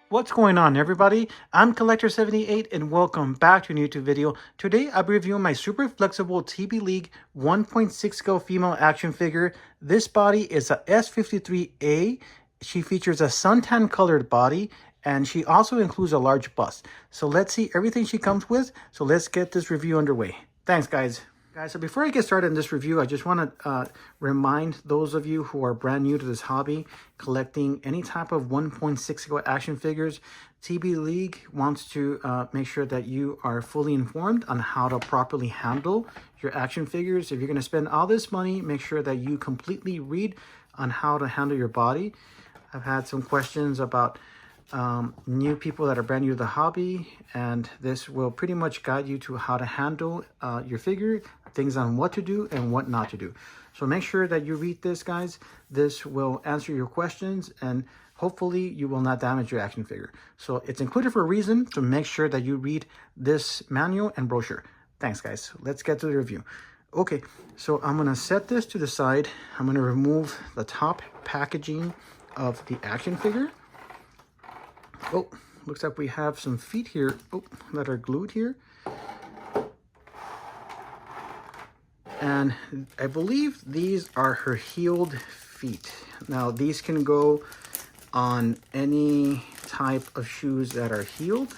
What's going on, everybody? I'm Collector78 and welcome back to a new YouTube video. Today I'll be reviewing my super flexible TBLeague 1.6 scale female action figure. This body is a S53A. She features a suntan colored body and she also includes a large bust. So let's see everything she comes with. So let's get this review underway. Thanks, guys. Guys, so before I get started in this review, I just want to remind those of you who are brand new to this hobby, collecting any type of 1.6 scale action figures, TBLeague wants to make sure that you are fully informed on how to properly handle your action figures. If you're going to spend all this money, make sure that you completely read on how to handle your body. I've had some questions about new people that are brand new to the hobby, and this will pretty much guide you to how to handle your figure, things on what to do and what not to do. So make sure that you read this, guys. This will answer your questions and hopefully you will not damage your action figure. So it's included for a reason, to make sure that you read this manual and brochure. Thanks, guys. Let's get to the review. Okay, so I'm gonna set this to the side. I'm gonna remove the top packaging of the action figure. Oh, looks like we have some feet here, that are glued here. And I believe these are her heeled feet. Now, these can go on any type of shoes that are heeled.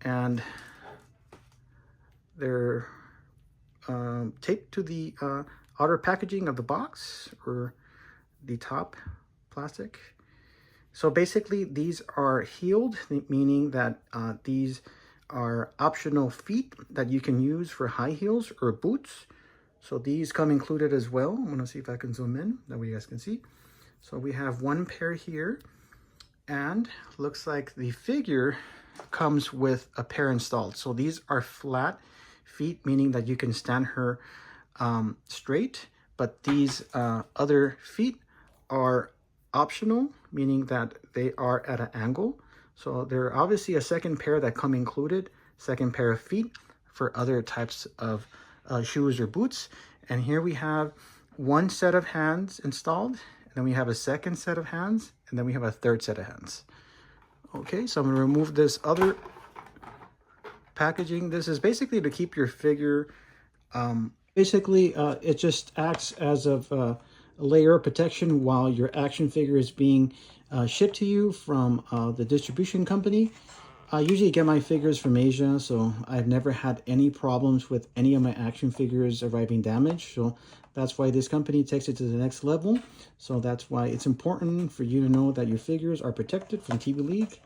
And they're taped to the outer packaging of the box, or the top plastic. So basically, these are heeled, meaning that these are optional feet that you can use for high heels or boots. So these come included as well. I'm gonna see if I can zoom in, that way you guys can see. So we have one pair here, and looks like the figure comes with a pair installed. So these are flat feet, meaning that you can stand her straight, but these other feet are optional, meaning that they are at an angle. So there are obviously a second pair that come included, second pair of feet for other types of shoes or boots. And here we have one set of hands installed, and then we have a second set of hands, and then we have a third set of hands. Okay, so I'm going to remove this other packaging. This is basically to keep your figure, it just acts as a layer of protection while your action figure is being shipped to you from the distribution company. I usually get my figures from Asia, so I've never had any problems with any of my action figures arriving damaged. So that's why this company takes it to the next level. So that's why it's important for you to know that your figures are protected from TBLeague.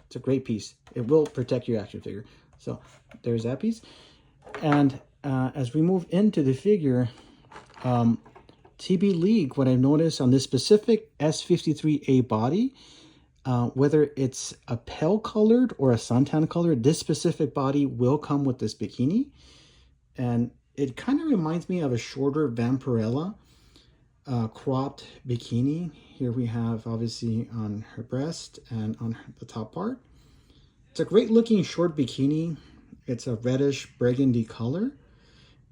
It's a great piece. It will protect your action figure. So there's that piece. And as we move into the figure, TBLeague, what I noticed on this specific S53A body, whether it's a pale colored or a suntan colored, this specific body will come with this bikini. And it kind of reminds me of a shorter Vampirella cropped bikini. Here we have obviously on her breast and on the top part. It's a great looking short bikini. It's a reddish burgundy color.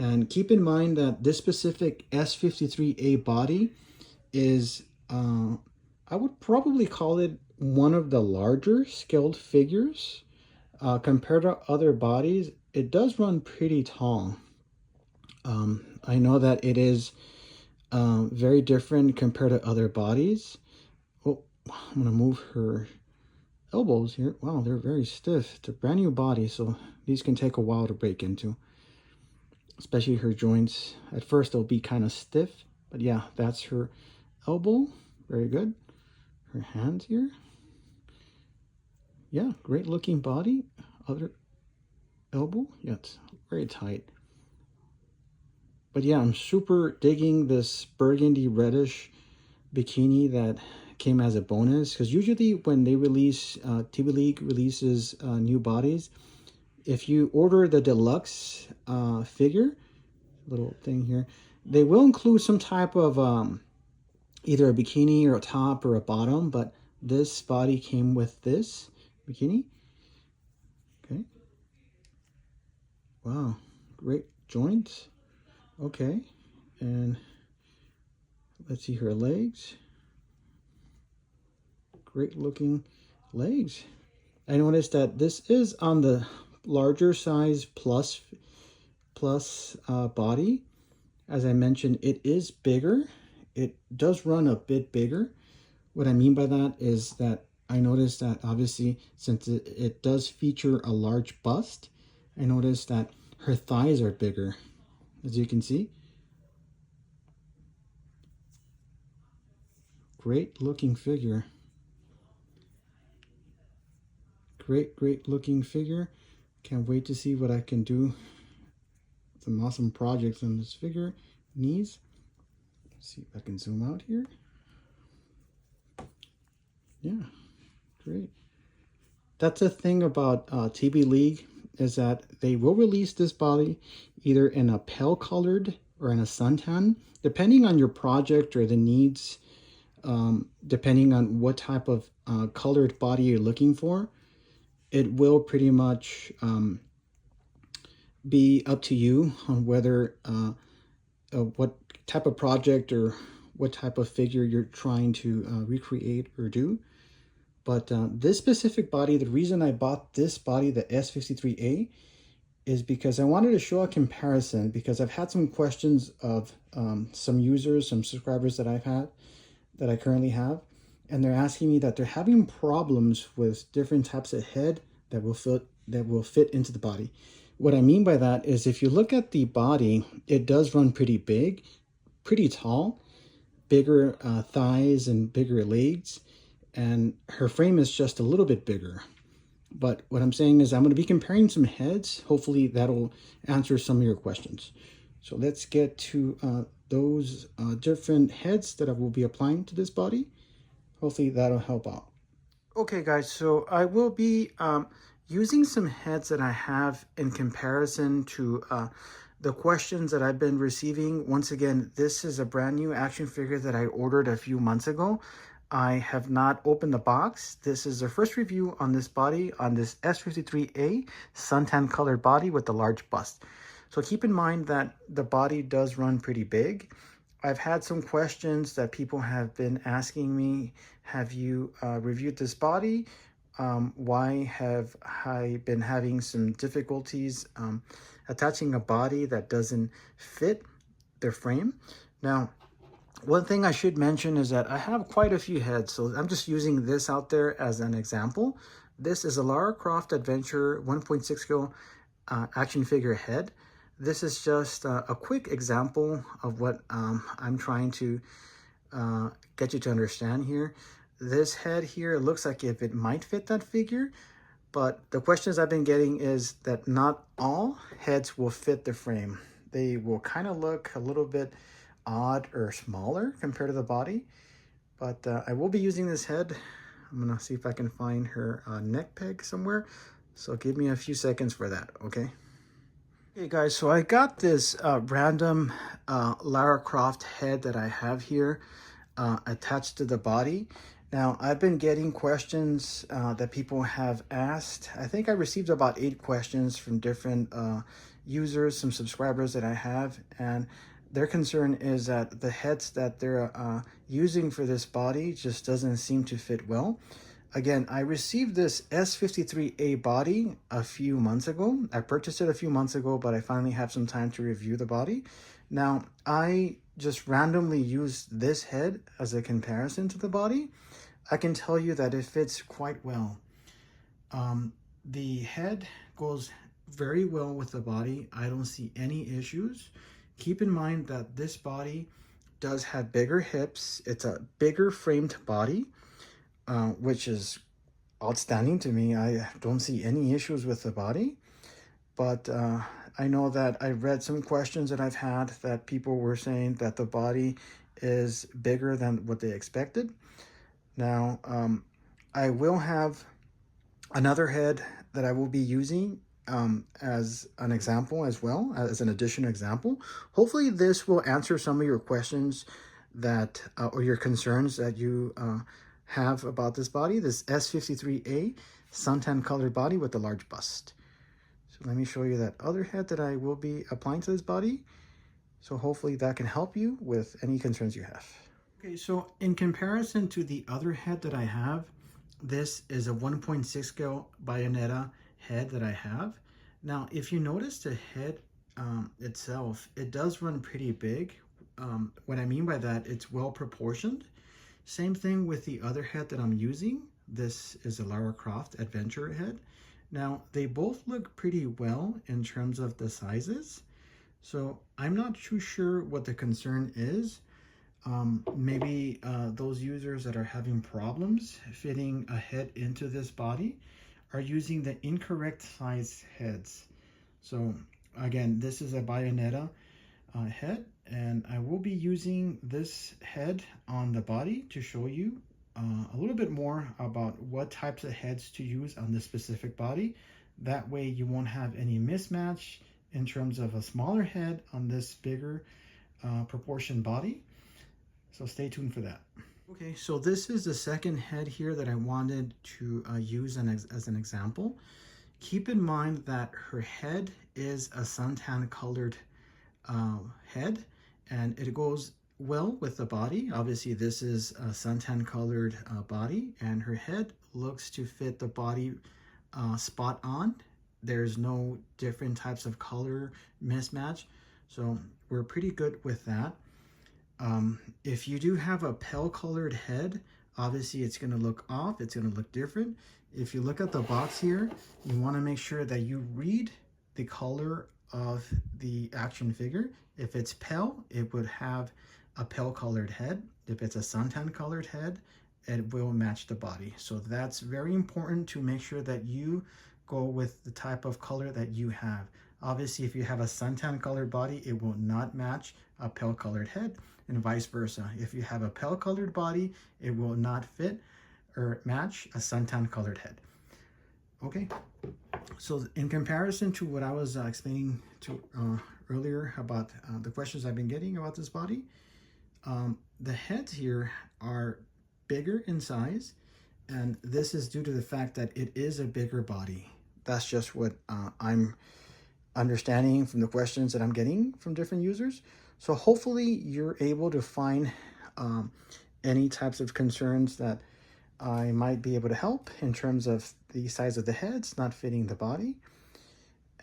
And keep in mind that this specific S53A body is, I would probably call it one of the larger scaled figures. Compared to other bodies, it does run pretty tall. I know that it is very different compared to other bodies. Oh, I'm gonna move her elbows here. Wow, they're very stiff. It's a brand new body, so these can take a while to break into, especially her joints. At first they'll be kind of stiff, but yeah, that's her elbow. Very good. Her hands here. Yeah, great looking body. Other elbow. Yeah, it's very tight. But yeah, I'm super digging this burgundy reddish bikini that came as a bonus, because usually when they release, TBLeague releases new bodies, if you order the deluxe figure, little thing here, they will include some type of either a bikini or a top or a bottom, but this body came with this bikini. Okay. Wow, great joints. Okay, and let's see her legs. Great looking legs. I noticed that this is on the larger size plus body. As I mentioned, it is bigger. It does run a bit bigger. What I mean by that is that I noticed that obviously since it does feature a large bust, I noticed that her thighs are bigger, as you can see. Great looking figure. Great looking figure. Can't wait to see what I can do. Some awesome projects on this figure. Knees. Let's see if I can zoom out here. Yeah, great. That's the thing about TBLeague, is that they will release this body either in a pale colored or in a suntan, depending on your project or the needs, depending on what type of colored body you're looking for. It will pretty much be up to you on whether what type of project or what type of figure you're trying to recreate or do. But this specific body, the reason I bought this body, the S53A, is because I wanted to show a comparison, because I've had some questions of some users, some subscribers that I've had, that I currently have, and they're asking me that they're having problems with different types of head that will fit into the body. What I mean by that is, if you look at the body, it does run pretty big, pretty tall, bigger thighs and bigger legs, and her frame is just a little bit bigger. But what I'm saying is I'm going to be comparing some heads. Hopefully that'll answer some of your questions. So let's get to those different heads that I will be applying to this body. Hopefully that'll help out. Okay guys, so I will be using some heads that I have in comparison to the questions that I've been receiving. Once again, this is a brand new action figure that I ordered a few months ago. I have not opened the box. This is the first review on this body, on this S53A suntan colored body with the large bust. So keep in mind that the body does run pretty big. I've had some questions that people have been asking me. Have you reviewed this body? Why have I been having some difficulties attaching a body that doesn't fit the frame? Now, one thing I should mention is that I have quite a few heads, so I'm just using this out there as an example. This is a Lara Croft Adventure 1.6 scale action figure head. This is just a quick example of what I'm trying to get you to understand here. This head here, it looks like if it might fit that figure, but the questions I've been getting is that not all heads will fit the frame. They will kind of look a little bit odd or smaller compared to the body. But I will be using this head. I'm gonna see if I can find her neck peg somewhere. So give me a few seconds for that, okay? Okay guys, so I got this random Lara Croft head that I have here attached to the body. Now, I've been getting questions that people have asked. I think I received about 8 questions from different users, some subscribers that I have, and their concern is that the heads that they're using for this body just doesn't seem to fit well. Again, I received this S53A body a few months ago. I purchased it a few months ago, but I finally have some time to review the body. Now, I just randomly used this head as a comparison to the body. I can tell you that it fits quite well. The head goes very well with the body. I don't see any issues. Keep in mind that this body does have bigger hips. It's a bigger framed body, which is outstanding to me. I don't see any issues with the body, but I know that I read some questions that I've had that people were saying that the body is bigger than what they expected. Now, I will have another head that I will be using as an example as well, as an additional example. Hopefully this will answer some of your questions that or your concerns that you have about this body, this S53A suntan colored body with the large bust. So let me show you that other head that I will be applying to this body. So hopefully that can help you with any concerns you have. Okay, so in comparison to the other head that I have, this is a 1.6 scale Bayonetta head that I have. Now, if you notice the head itself, it does run pretty big. What I mean by that, it's well proportioned. Same thing with the other head that I'm using. This is a Lara Croft Adventure head. Now, they both look pretty well in terms of the sizes. So I'm not too sure what the concern is. Maybe those users that are having problems fitting a head into this body are using the incorrect size heads. So again, this is a Bayonetta head, and I will be using this head on the body to show you a little bit more about what types of heads to use on this specific body. That way you won't have any mismatch in terms of a smaller head on this bigger proportion body. So stay tuned for that. Okay, so this is the second head here that I wanted to use as an example. Keep in mind that her head is a suntan colored head, and it goes well with the body. Obviously, this is a suntan colored body, and her head looks to fit the body spot on. There's no different types of color mismatch, so we're pretty good with that. If you do have a pale colored head, obviously it's going to look off, it's going to look different. If you look at the box here, you want to make sure that you read the color of the action figure. If it's pale, it would have a pale colored head. If it's a suntan colored head, it will match the body. So that's very important to make sure that you go with the type of color that you have. Obviously, if you have a suntan colored body, it will not match a pale colored head, and vice versa. If you have a pale colored body, it will not fit or match a suntan colored head. Okay, so in comparison to what I was explaining to earlier about the questions I've been getting about this body, the heads here are bigger in size, and this is due to the fact that it is a bigger body. That's just what I'm understanding from the questions that I'm getting from different users. So hopefully you're able to find any types of concerns that I might be able to help in terms of the size of the heads not fitting the body,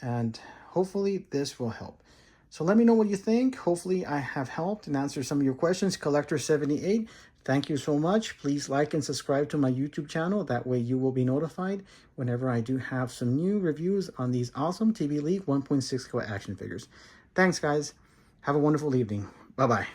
and hopefully this will help. So let me know what you think. Hopefully I have helped and answered some of your questions. Collector78, thank you so much. Please like and subscribe to my YouTube channel. That way you will be notified whenever I do have some new reviews on these awesome TBLeague 1.6 scale action figures. Thanks, guys. Have a wonderful evening. Bye-bye.